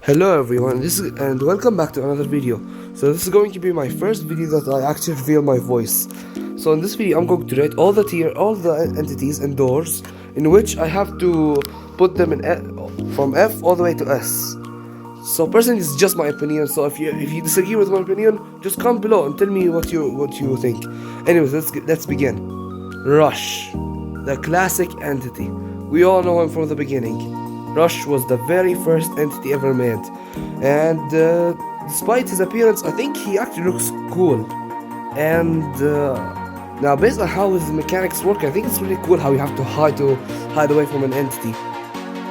Hello everyone, and welcome back to another video. So this is going to be my first video that I actually reveal my voice. So in this video I'm going to rate all the entities and doors in which I have to put them in from F all the way to S. So personally it's just my opinion, so if you disagree with my opinion, just comment below and tell me what you think. Anyways, let's begin. Rush, the classic entity. We all know him from the beginning. Rush was the very first entity ever made, and despite his appearance, I think he actually looks cool. And now, based on how his mechanics work, I think it's really cool how you have to hide away from an entity.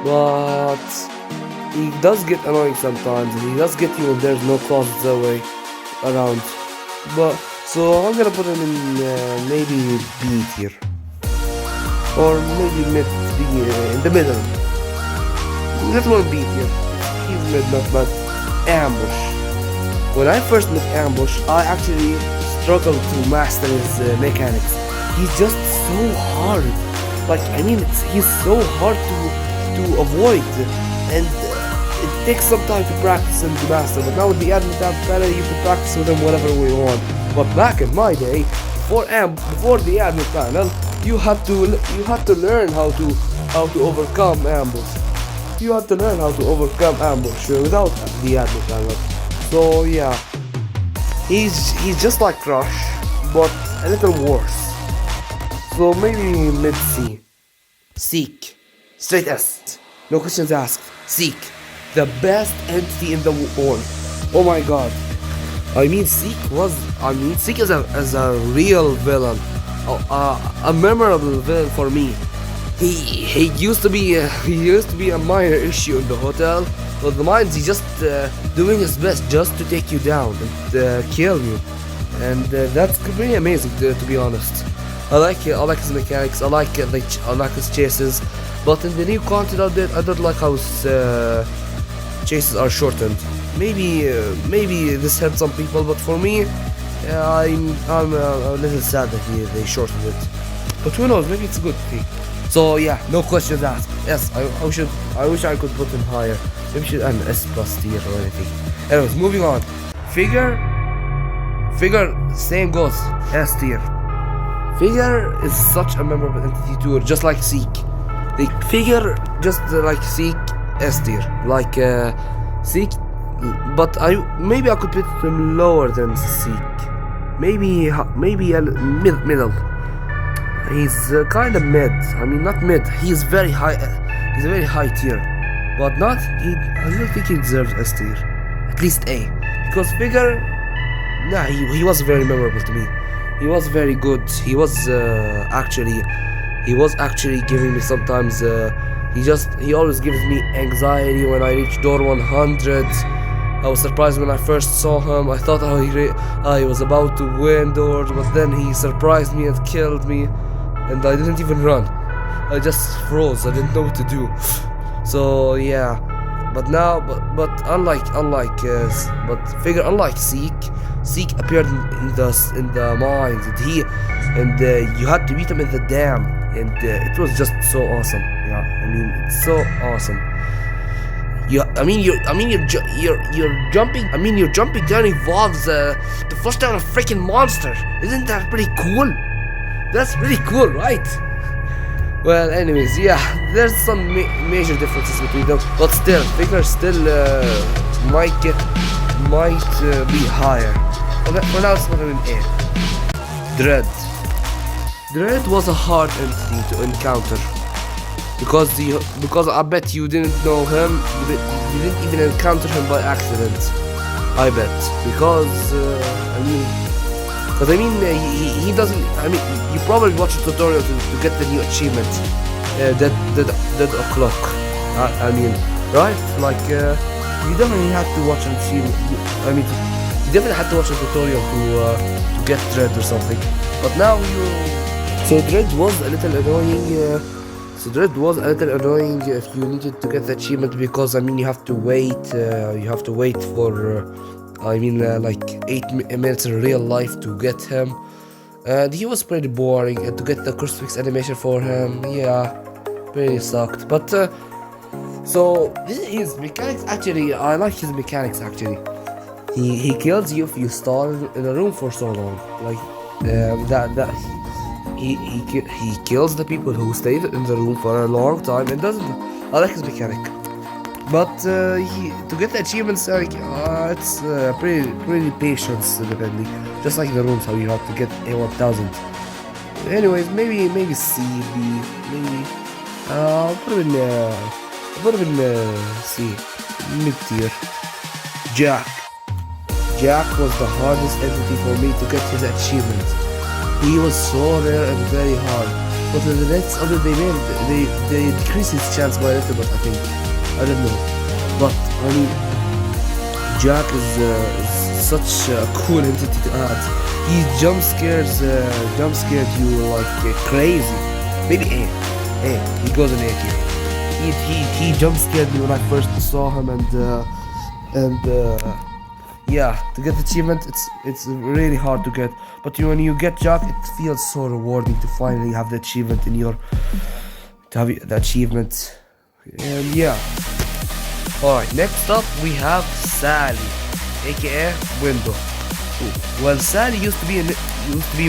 But he does get annoying sometimes, and he does get you when there's no closets away around. But so I'm gonna put him in maybe B tier, or maybe in the middle. That won't be here. He's mid, not bad. Ambush. When I first met Ambush, I actually struggled to master his mechanics. He's just so hard. He's so hard to avoid, and it takes some time to practice and to master. But now with the admin tab panel, you can practice with him whatever we want. But back in my day, before the admin panel, you had to learn how to overcome Ambush. You have to learn how to overcome Ambush without the admin panel. So yeah, he's just like Rush, but a little worse. So maybe mid C. Seek, straight S. No questions asked. Seek, the best entity in the world. Oh my god. Seek is a real villain, a memorable villain for me. He used to be a minor issue in the hotel, but the mines he's just doing his best just to take you down and kill you, and that's pretty amazing to be honest. I like his mechanics. I like his chases, but in the new content I don't like how his chases are shortened. Maybe this helps some people, but for me, I'm a little sad that they shortened it. But who knows? Maybe it's a good thing. So yeah, no questions asked. Yes, I wish I could put him higher. Maybe should an S plus tier or anything. Anyways, moving on. Figure, same goes. S tier. Figure is such a memorable entity too, just like Seek. The Figure, just like Seek, S tier. Like Seek, but maybe I could put him lower than Seek. Maybe a middle. He's kind of mid. I mean, not mid. He's very high. He's a very high tier, but not. I don't think he deserves S tier. At least A, because Figure. Nah, he was very memorable to me. He was very good. He was actually giving me sometimes. He always gives me anxiety when I reach door 100. I was surprised when I first saw him. I thought he was about to win doors, but then he surprised me and killed me. And I didn't even run. I just froze. I didn't know what to do. So yeah, but now, but unlike Figure, unlike Seek appeared in the mines, and you had to beat him in the dam, and it was just so awesome. Yeah, I mean it's so awesome. You're jumping. I mean your jumping down involves to flush down a freaking monster. Isn't that pretty cool? That's really cool, right? Well, anyways, yeah, there's some major differences between them, but still, Figure still might be higher. Okay, for now, let's put him in A. Dread was a hard entity to encounter because I bet you didn't know him. You didn't even encounter him by accident. I bet because he doesn't. I mean, you probably watched a tutorial to get the new achievement, dead o'clock. Right? Like you definitely had to watch an achievement. You definitely had to watch a tutorial to get Dread or something. But now so Dread was a little annoying. If you needed to get the achievement, because you have to wait. You have to wait for. Like 8 minutes in real life to get him, and he was pretty boring. And to get the crucifix animation for him, yeah, pretty sucked. But So his mechanics actually, I like his mechanics actually. He kills you if you stall in a room for so long. Like that he kills the people who stayed in the room for a long time and doesn't. I like his mechanic. But to get the achievements, it's pretty patience depending. Just like the rooms, how you have to get A1000. Anyways, maybe C, B, maybe. I'll put him in C, mid tier. Jack. Jack was the hardest entity for me to get his achievement. He was so rare and very hard. But in the next update they decreased his chance by a little bit, I think. I don't know. But I mean, Jack is such a cool entity to add. He jump scared you like crazy. Maybe A. He goes in A tier. He jump scared me when I first saw him and yeah, to get the achievement, it's really hard to get. But when you get Jack, it feels so rewarding to finally have the achievement to have the achievement. And yeah. Alright, next up we have Sally, aka Window. Well, Sally used to be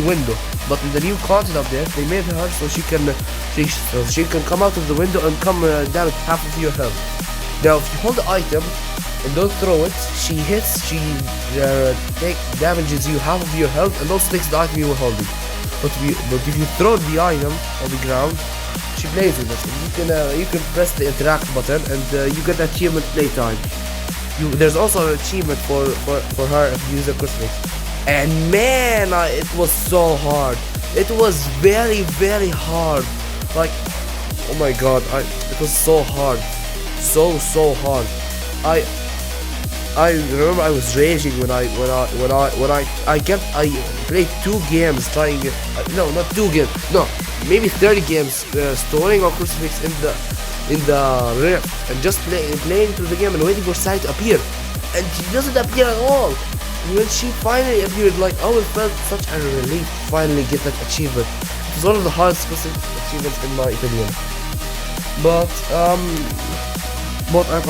Window, but in the new content update they made her so she can come out of the window and come down at half of your health. Now, if you hold the item and don't throw it, she damages you half of your health and also takes the item you were holding. But if you throw the item on the ground, she plays with it. You can press the interact button and you get the achievement playtime. There's also an achievement for her if you use a crucifix. And man, it was so hard. It was very hard. Like, oh my god, it was so hard, so hard. I remember I was raging when I played 2 games trying no, not 2 games, no, maybe 30 games storing our crucifix in the rift and just playing through the game and waiting for Sally to appear, and she doesn't appear at all. When she finally appeared, like, I felt such a relief to finally get that achievement. It was one of the hardest achievements in my opinion. But I'm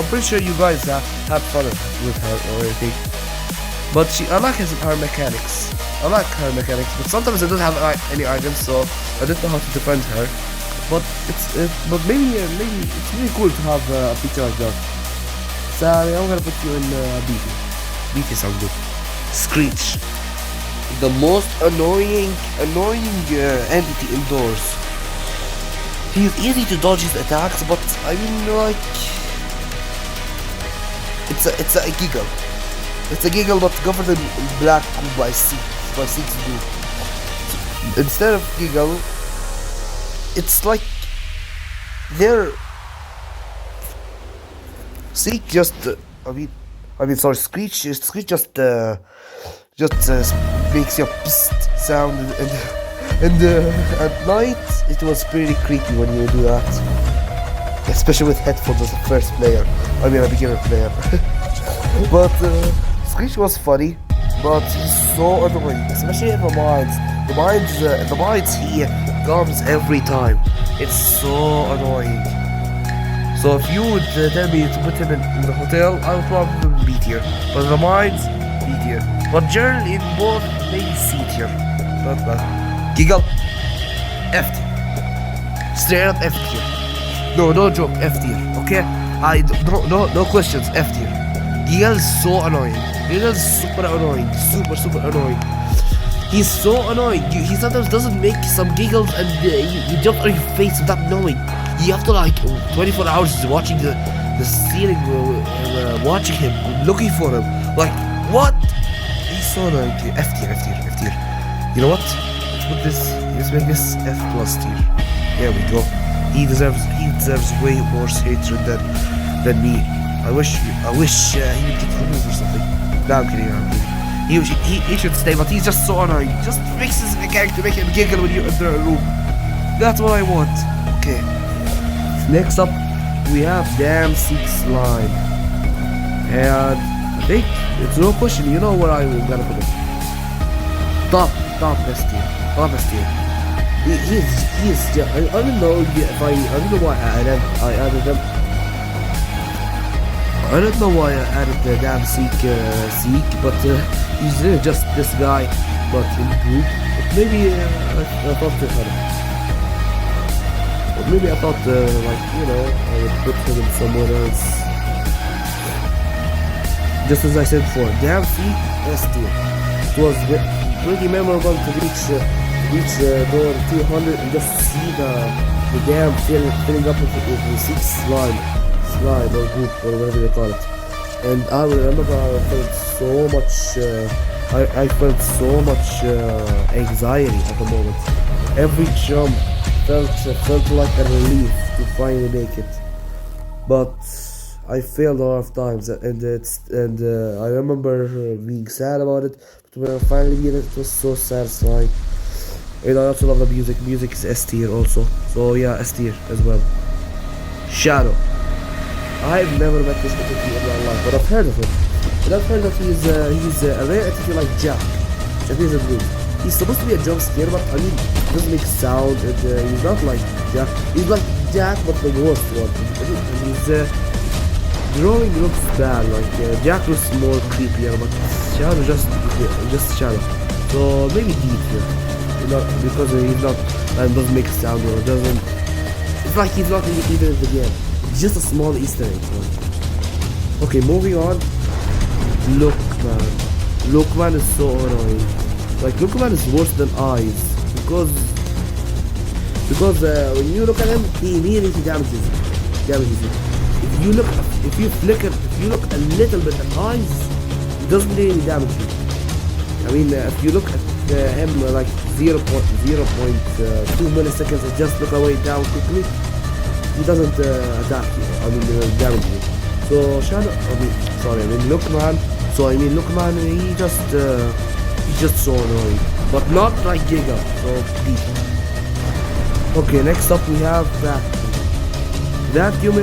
pretty sure you guys have fun with her or anything. But I like her mechanics. But sometimes I don't have any items, so I don't know how to defend her. But maybe it's really cool to have a feature like that. Sally, I'm gonna put you in BT. BT sounds good. Screech, the most annoying entity indoors. He's easy to dodge his attacks, but I mean, like, it's a giggle. It's a giggle, but covered in black goo by six goo. So instead of giggle, it's like they're Screech just Screech just makes your psst sound, and at night it was pretty creepy when you do that, especially with headphones as a first player. I mean, a beginner player. But Screech was funny, but he's so annoying, especially in the mines. The mines he comes every time. It's so annoying. So if you would tell me to put him in the hotel, I would probably be tier. But the mines, B tier. But generally in both, maybe C tier. Not bad. Giggle, F tier. Straight up F tier. No joke, F tier. Okay? No questions, F tier. Giggle is so annoying. Giggle is super annoying. Super annoying. He's so annoying. He sometimes doesn't make some giggles and you jump on your face without knowing. You have to, like, 24 hours watching the ceiling, watching him, looking for him. Like, what? He's so annoying. F tier. You know what? Let's make this F plus tier. There we go. He deserves way more hatred than me. I wish he would get removed or something. No, I'm kidding. He should stay, but he's just so annoying. Just fixes the character to make him giggle when you enter a room. That's what I want. Okay. Next up, we have Damn Seek Slime. And I think it's no question, you know where I will gonna put him. Top best tier. He is just, I don't know why I added him. I don't know why I added the damn Seek, but he's just this guy, but in group. But maybe I thought but maybe I thought like I would put him somewhere else. Just as I said before, damn Seek S tier. It was pretty memorable to reach door 200 and just see the dam filling up with the Seek slime or group or whatever they call it. And I remember I felt so much I felt so much anxiety at the moment. Every jump felt like a relief to finally make it, but I failed a lot of times, and I remember being sad about it. But when I finally did it, it was so satisfying. And I also love the music. Music is S tier also, so yeah, S tier as well. Shadow. I've never met this entity in my life, but I've heard of him. And I've heard that he's a rare entity like Jack. Jack is a blue. He's supposed to be a jump scare, but I mean, he doesn't make sound, and he's not like Jack. He's like Jack, but the worst one. And the drawing looks bad, like Jack looks more creepier, but Shadow just Shadow. So maybe D here. Because he's not, and doesn't make sound or doesn't. It's like he's not even in the game. It's just a small Easter egg. Okay, moving on. Lookman is so annoying. Like Lookman is worse than Eyes because when you look at him, he immediately damages you. If you look a little bit at Eyes, he doesn't really damage you. I mean, if you look at him like 0.2 milliseconds and just look away down quickly, he doesn't attack you. I mean, damage you. So Lookman, he's just so annoying, but not like Giga. So deep. Okay, next up we have Vacuum.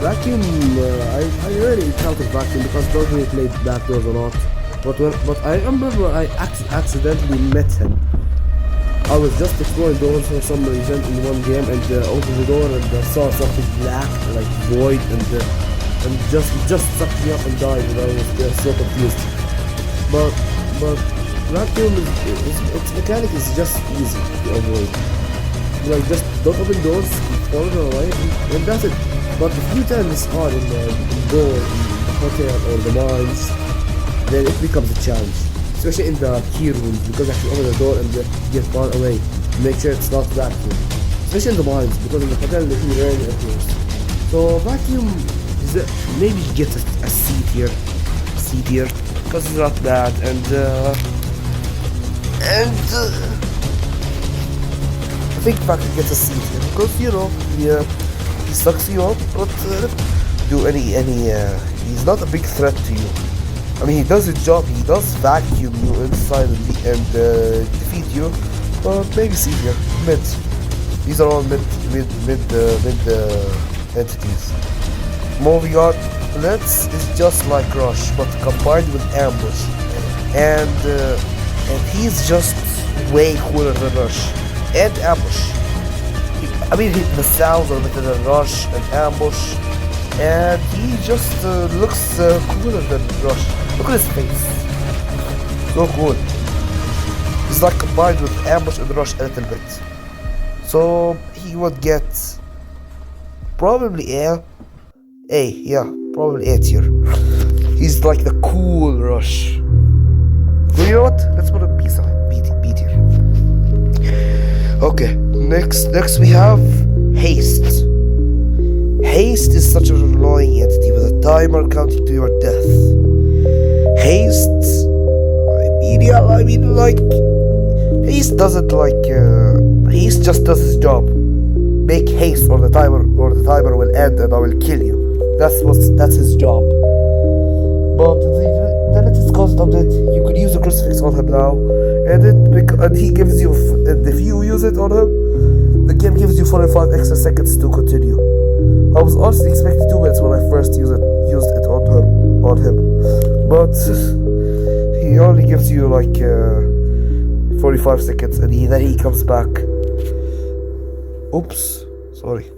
Vacuum. I really encountered Vacuum because Doggy played backdoors a lot. But I remember I accidentally met him. I was just exploring doors for some reason in one game and opened the door and saw something black like void and just sucked me up and died and I was so confused. But Vacuum its mechanic is just easy to avoid. Like just don't open doors, follow them away, and that's it. But if you turn this on in the door, in the hotel or the mines, then it becomes a challenge, especially in the key rooms, because I have to open the door and get far away to make sure it's not Vacuum. Especially in the mines, because in the hotel the key rarely appears. So Vacuum is maybe get a C tier, because it's not bad, and I think Vacuum gets a C tier because he sucks you up, but he's not a big threat to you. I mean, he does his job. He does vacuum you inside and defeat you, but maybe C here, mid. These are all mid entities. Moving on, Blitz is just like Rush, but combined with Ambush, and he's just way cooler than Rush and Ambush. I mean, the sounds are better than Rush and Ambush, and he just looks cooler than Rush. Look at his face. So cool. He's like combined with Ambush and Rush a little bit. So he would get probably probably A tier. He's like the cool Rush. Well, you know what? Let's put a B tier. Okay, next we have Haste. Haste is such an annoying entity with a timer counting to your death. Haste, Haste doesn't Haste just does his job. Make haste or the timer will end and I will kill you. That's his job. But the latest concept update, you could use a crucifix on him now, and he gives you, and if you use it on him, the game gives you 45 extra seconds to continue. I was honestly expecting 2 minutes when I first used it on him, but he only gives you like 45 seconds, and then he comes back. Oops, sorry.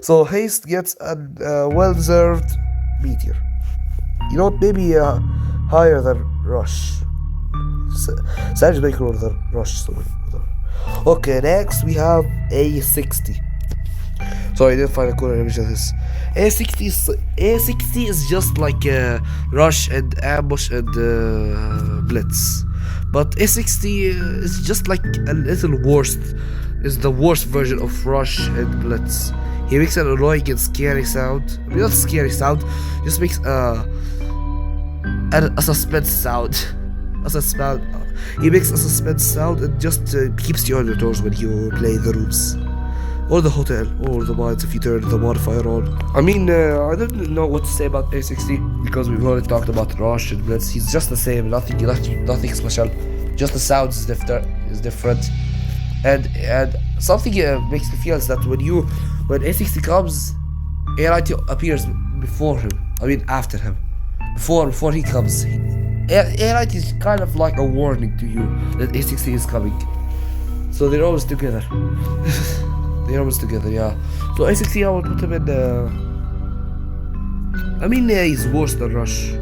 So Haste gets a well-deserved B tier. You know what? Maybe higher than Rush. Sage Baker or the Rush. Sorry. Okay, next we have A60. Sorry, I didn't find a cooler image of this. A60 is just like Rush and Ambush and Blitz, but A60 is just like a little worst. Is the worst version of Rush and Blitz. He makes an annoying and scary sound. I mean, not scary sound. Just makes a suspense sound. He makes a suspense sound and just keeps you on your toes when you play the rooms. Or the hotel, or the mines if you turn the modifier on. I mean, I don't know what to say about A60 because we've already talked about Rush and Blitz. He's just the same, nothing special. Just the sound is different. And something makes me feel is that when A60 comes, A90 appears before him. I mean, after him. Before he comes. A90 is kind of like a warning to you that A60 is coming. So they're always together. They're always together, yeah. So A60 I would put him in I mean, he's worse than Rush.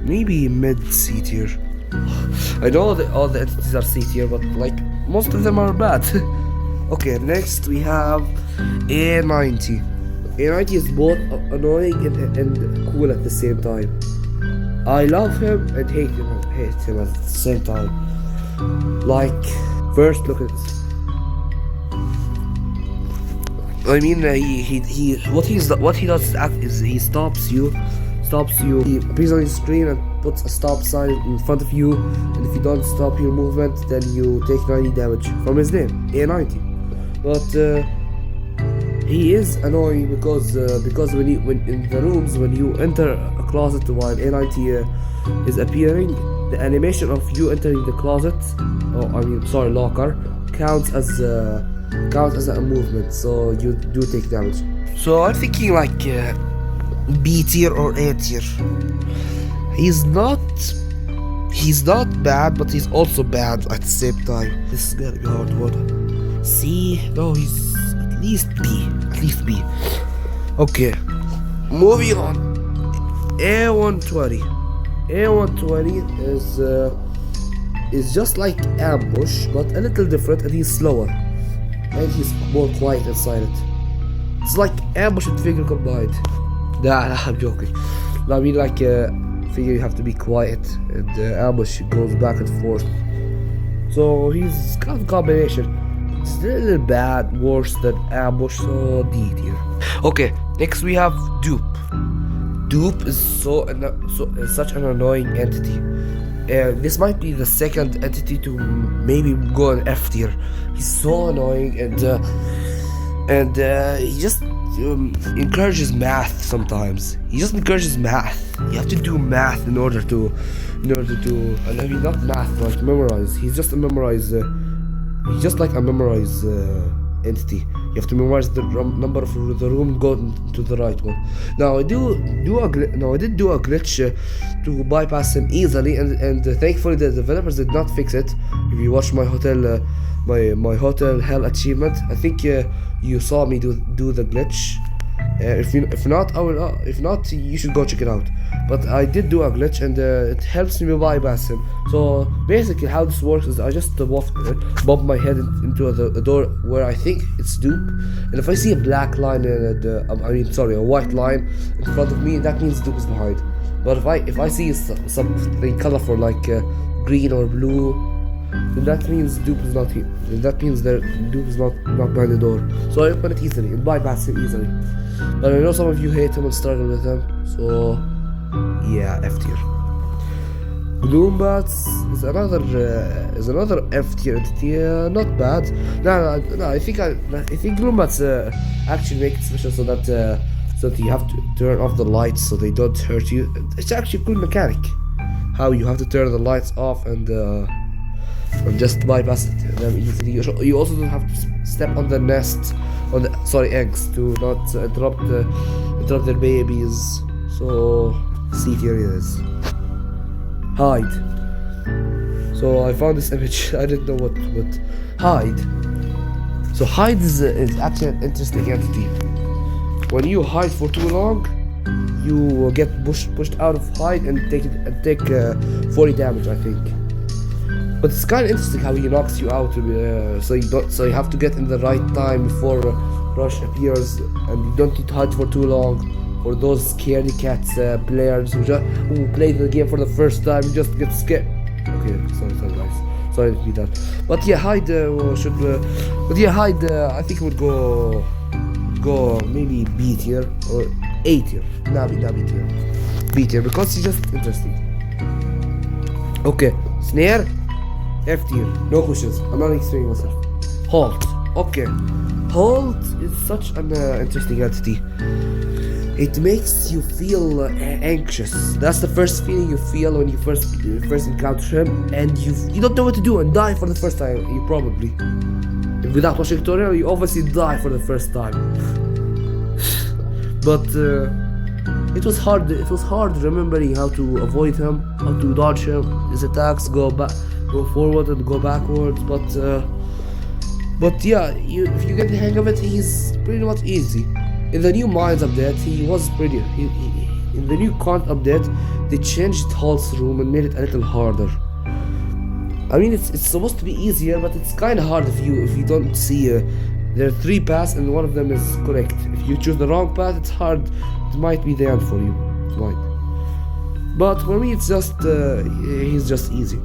Maybe mid C tier. I know that all the entities are C tier, but like most of them are bad. Okay, next we have A90. A90 is both annoying and cool at the same time. I love him and hate him at the same time. Like, first look at this. I mean, what he does is he stops you. He appears on your screen and puts a stop sign in front of you, and if you don't stop your movement, then you take 90 damage from his name, A90. But he is annoying because when in the rooms when you enter a closet while A90 is appearing, the animation of you entering the closet, locker, counts as a movement, so you do take damage. So I'm thinking like B tier or A tier. He's not bad, but he's also bad at the same time. This is gonna be a hard one. C? No, he's at least B. Okay, moving on. A120. A120 is just like Ambush, but a little different, and he's slower. And he's more quiet and silent. It's like Ambush and Figure combined. Nah, I'm joking. I mean, like Figure you have to be quiet, and Ambush goes back and forth. So he's kind of a combination. It's a little bad, worse than Ambush, so D tier. Okay, next we have Dupe. Dupe is such an annoying entity. This might be the second entity to maybe go on F tier. He's so annoying and he just encourages math sometimes. He just encourages math. You have to do math in order to I mean, not math, like memorize. He's just a memorize. He's just like a memorize entity. You have to memorize the number of the room, go to the right one. Now I did do a glitch to bypass him easily, and thankfully the developers did not fix it. If you watch my hotel my hotel hell achievement, I think you saw me do the glitch. If not, you should go check it out. But I did do a glitch, and it helps me bypass him. So basically, how this works is I just bump my head into the door where I think it's Dupe, and if I see a black line a white line in front of me, that means Dupe is behind. But if I see something colorful like green or blue, then that means Dupe is not here. That means that Dupe is not behind the door. So I open it easily and bypass him easily. But I know some of you hate him and struggle with him, so yeah, F tier. Gloombats is another F tier entity. Not bad. No. I think Gloombats actually make it special so that you have to turn off the lights so they don't hurt you. It's actually a cool mechanic. How you have to turn the lights off and just bypass them easily. You also don't have to step on the nest, eggs, to not interrupt their babies. So C tier is. Hide. So I found this image. I didn't know what Hide. So Hide is actually an interesting entity. when you hide for too long, you get pushed out of hide and take 40 damage, I think. But it's kind of interesting how he knocks you out, so you have to get in the right time before Rush appears, and you don't need to hide for too long. For those scaredy cats players who play the game for the first time, you just get scared. Okay, sorry guys, sorry to be that. But yeah, hide I think it would go maybe B tier or A tier. Nah, B tier. B tier because it's just interesting. Okay, Snare, F tier. No questions. I'm not explaining myself. Halt. Okay. Halt is such an interesting entity. It makes you feel anxious. That's the first feeling you feel when you first encounter him, and you don't know what to do and die for the first time. You probably, without watching tutorial, you obviously die for the first time. But it was hard. It was hard remembering how to avoid him, how to dodge him, his attacks, go forward and go backwards. But yeah, if you get the hang of it, he's pretty much easy. In the new Mines update, he was pretty. In the new Cont update, they changed Halt's room and made it a little harder. I mean, it's supposed to be easier, but it's kind of hard if you don't see. There are 3 paths and one of them is correct. If you choose the wrong path, it's hard. It might be the end for you. It might. But for me, it's just he's just easy.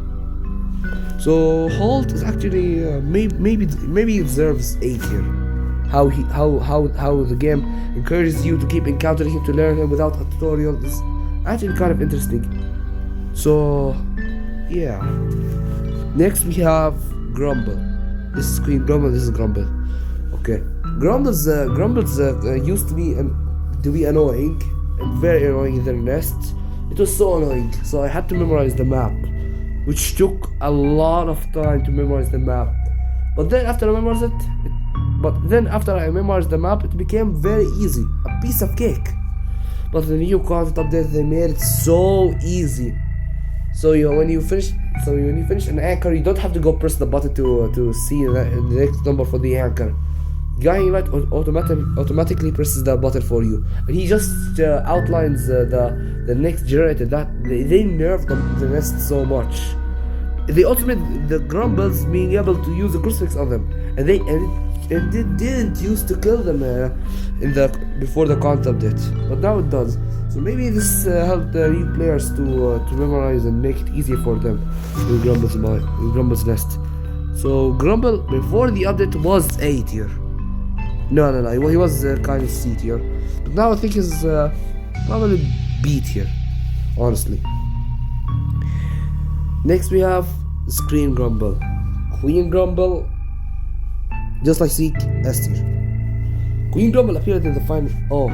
So Halt is actually maybe he deserves A tier. How the game encourages you to keep encountering him to learn him without a tutorial is actually kind of interesting. So yeah. Next we have Grumble. This is Queen Grumble. This is Grumble. Okay. Grumble's used to be annoying and very annoying in their nest. It was so annoying, so I had to memorize the map, which took a lot of time to memorize the map. But then after I memorized the map, it became very easy, a piece of cake. But the new content update, they made it so easy. So when you finish an anchor, you don't have to go press the button to see the next number for the anchor. Guy right automatically presses the button for you, and he just outlines the next generator. That they nerfed the nest so much. They also made the Grumbles being able to use the crucifix on them, and they didn't used to kill them before the content update, but now it does. So maybe this helped the new players to memorize and make it easier for them with Grumble's nest. So Grumble before the update was A tier. No, he was kind of C tier, but now I think he's probably B tier, honestly. Next we have Queen Grumble. Queen Grumble, just like Seek, S tier. Queen Grumble appeared in the final. Oh,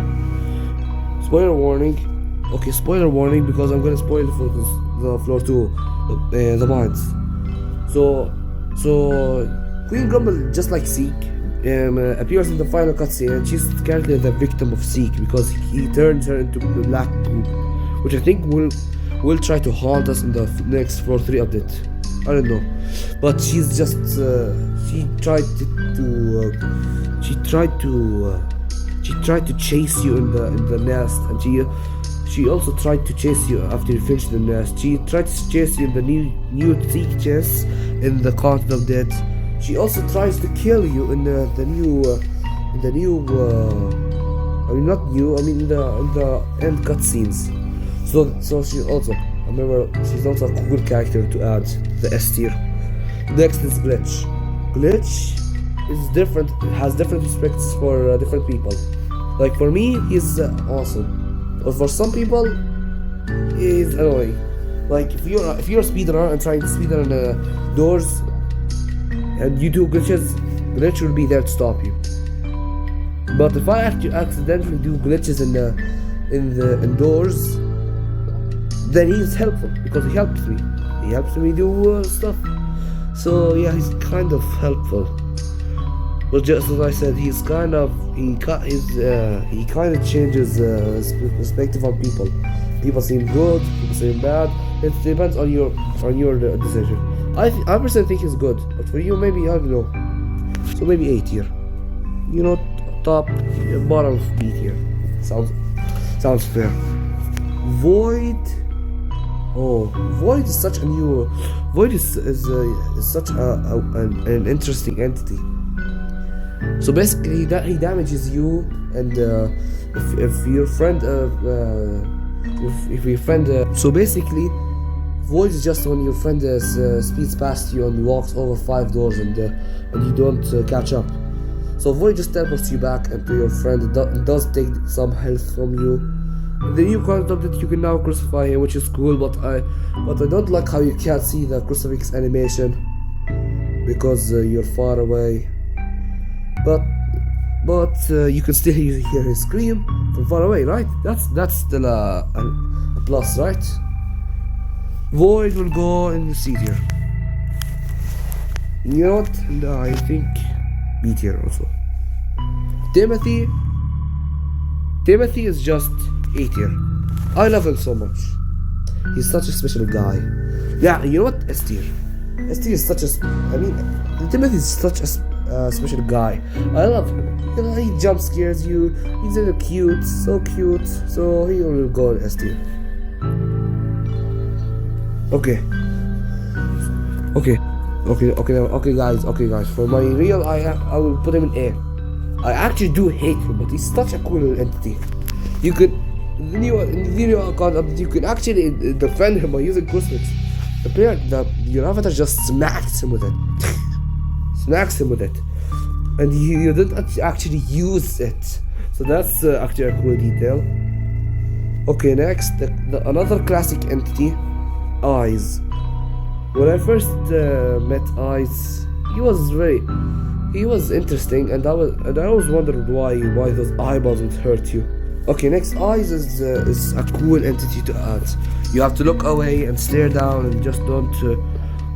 spoiler warning. Okay, spoiler warning because I'm gonna spoil for the floor 2, the mines. So Queen Grumble, just like Seek, appears in the final cutscene, and she's currently the victim of Seek because he turns her into black poop, which I think will try to haunt us in the next Floor 3 update. I don't know, but she's just she tried to chase you in the nest, and she also tried to chase you after you finish the nest. She tried to chase you in the new Seek chest in the content update. She also tries to kill you in the new I mean not new, I mean in the end cutscenes. So she also, I remember, she's also a cool character to add to the S tier. Next is Glitch. Glitch is different, has different respects for different people. Like for me, he's awesome, but for some people, he's annoying. Like if you're a speedrunner and trying to speedrun doors, and you do glitches, Glitch will be there to stop you. But if I actually accidentally do glitches in doors, then he's helpful because he helps me. He helps me do stuff. So yeah, he's kind of helpful. But just as I said, he kind of changes his perspective on people. People seem good, people seem bad. It depends on your decision. I personally think he's good, but for you maybe, I don't know. So maybe A tier. You know, top, bottom of B tier. Sounds fair. Void. Oh, Void is such a new. Void is such an interesting entity. So basically, he damages you, and if your friend if your friend so basically, Void is just when your friend speeds past you and walks over 5 doors and you don't catch up. So Void just teleports you back and to your friend. It does take some health from you. The new current update, you can now crucify him, which is cool, but I don't like how you can't see the crucifix animation because you're far away. But you can still hear his scream from far away, right? That's still a plus, right? Void will go in the C tier. You know what? And I think B tier also. Timothy is just A tier. I love him so much. He's such a special guy. Yeah, you know what? S tier. S tier is such a. Timothy is such a special guy. I love him. You know, he jump scares you. He's so cute, so cute. So he will go in S tier. Okay, guys. For my real, I will put him in A. I actually do hate him, but he's such a cool entity. You could, in the new account update, you can actually defend him by using crucifix. Your avatar just smacks him with it. And you didn't actually use it. So that's actually a cool detail. Okay, next, another classic entity, Eyes. When I first met Eyes, he was interesting, and I always wondered why those eyeballs would hurt you. Okay, next, Eyes is a cool entity to add. You have to look away and stare down and just don't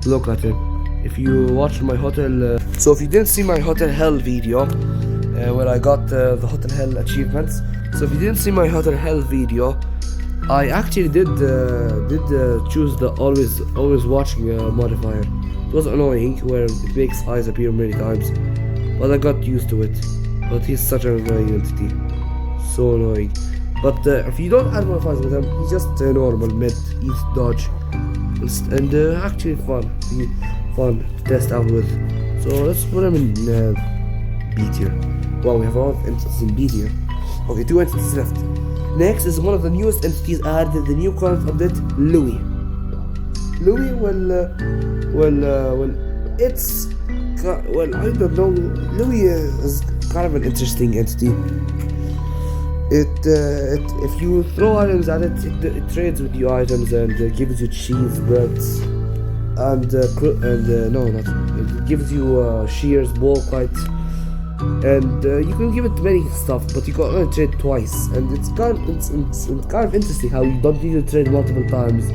look at him. If you watch my hotel, so if you didn't see my Hotel Hell video, where I got the Hotel Hell achievements, so if you didn't see my Hotel Hell video, I actually did choose the always watching modifier. It was annoying where it makes Eyes appear many times, but I got used to it. But he's such an annoying entity, so annoying. But if you don't add modifiers with him, he's just normal mid, eat, dodge, and actually fun to test out with. So let's put him in B tier. Wow, we have a lot of entities in B tier. Okay, 2 entities left. Next is one of the newest entities added in the new current update, Louis. Louis, I don't know. Louis is kind of an interesting entity. If you throw items at it, it trades with you items and gives you cheese, breads, and it gives you shears, bauxite, and you can give it many stuff, but you can only trade twice, and it's kind of interesting how you don't need to trade multiple times,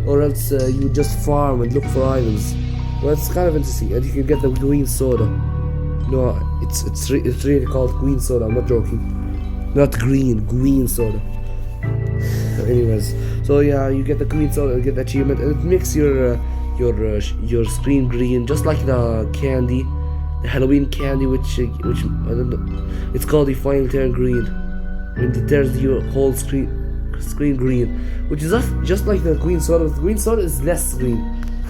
or else you just farm and look for items. Well, it's kind of interesting, and you can get the green soda. No, it's really called green soda. I'm not joking. Not green soda. Anyways, so yeah, you get the green soda, you get the achievement, and it makes your screen green, just like the candy, the Halloween candy, which I don't know, it's called the final turn green, when it turns your whole screen green, which is just like the green soda. The green soda is less green,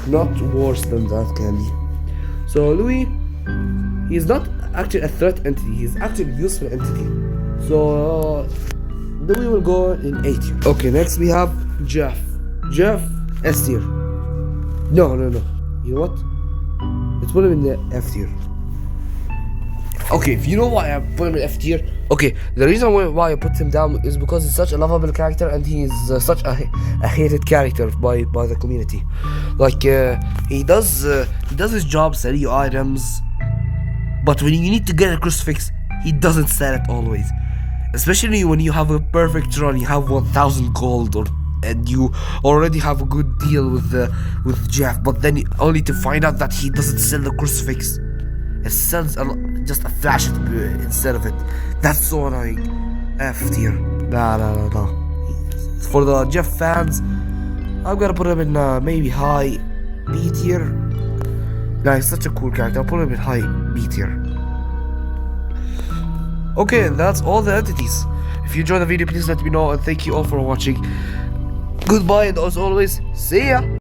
not worse than that candy. So Louis, he's not actually a threat entity, he's actually a useful entity. So Louis will go in A tier. Okay, next we have Jeff. Jeff, S tier. No. You know what? Let's put him in the F tier. Okay, if you know why I put him in F tier, okay, the reason why I put him down is because he's such a lovable character, and he is such a hated character by the community. Like he does his job, sell you items, but when you need to get a crucifix, he doesn't sell it always. Especially when you have a perfect run, you have 1,000 gold, and you already have a good deal with Jeff, but then only to find out that he doesn't sell the crucifix. It sells just a flash instead of it. That's so annoying. F tier. No. For the Jeff fans, I'm gonna put him in maybe high B tier. Nah, he's such a cool character. I'll put him in high B tier. Okay, and that's all the entities. If you enjoyed the video, please let me know, and thank you all for watching. Goodbye, and as always, see ya!